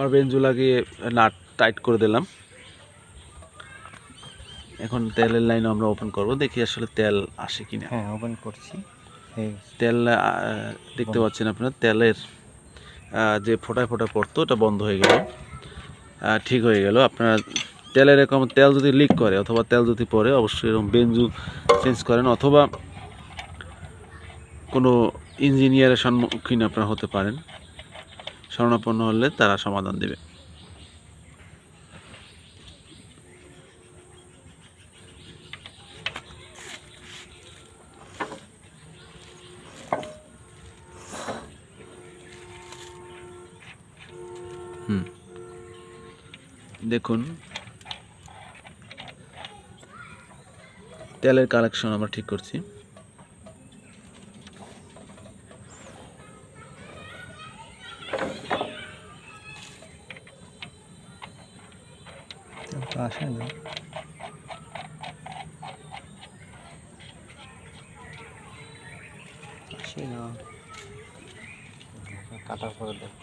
আবার বেঞ্জু লাগিয়ে nut tight করে দিলাম। এখন তেলের লাইন আমরা ওপেন করব, দেখি আসলে তেল আসে কিনা। হ্যাঁ, ওপেন করছি। তেল দেখতে পাচ্ছেন আপনারা, তেলের যে ফোটায় ফোটা পড়তো ওটা বন্ধ হয়ে গেল, ঠিক হয়ে গেল। আপনারা তেলের এরকম তেল যদি লিক করে অথবা তেল যদি পড়ে অবশ্যই এরকম বেঞ্জু চেঞ্জ করেন, অথবা কোনো ইঞ্জিনিয়ারের সম্মুখীন আপনারা হতে পারেন। শরণাপন্ন হলে তারা সমাধান দেবে। দেখুন তেলের কালেকশন আমরা ঠিক করছি। আসে না, আসে না, কাটার পরে দেখো।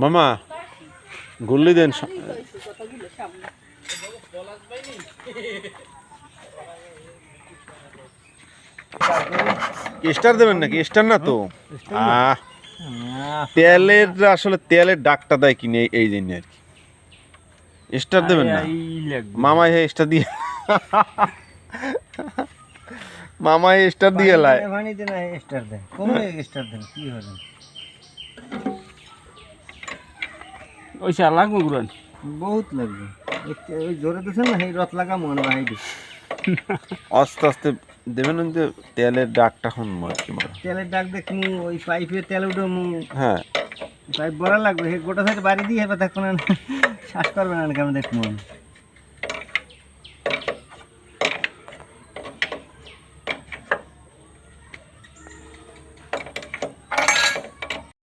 মামা গুল্লি দেন। স্টার দেবেন নাকি? স্টার না তো, তেলের আসলে তেলের ডাকটা দেয় কিনে এই জন্য আর কি। স্টার দেবেন না মামা, হে স্টার দিয়ে মামা স্টার দিয়ে লাই পানিতে না স্টার দেন, কোন স্টার দেন কি হবে? ওই চা লাগবে গুরান, বহুত লাগবে। ওই জোরে দিছেন না, এই রথ লাগা মনে হয়। আস্তে আস্তে দেবেন, যে তেলের ডাকটা শুনবো আর কি। তেলের ডাক দেখুন, ওই পাইপে তেল উঠে। হ্যাঁ, পাইপ বড় লাগবে, গোটা সাইড বাড়ি দিয়ে হেবা দেখুন, শ্বাস করবে না কেমন দেখুন।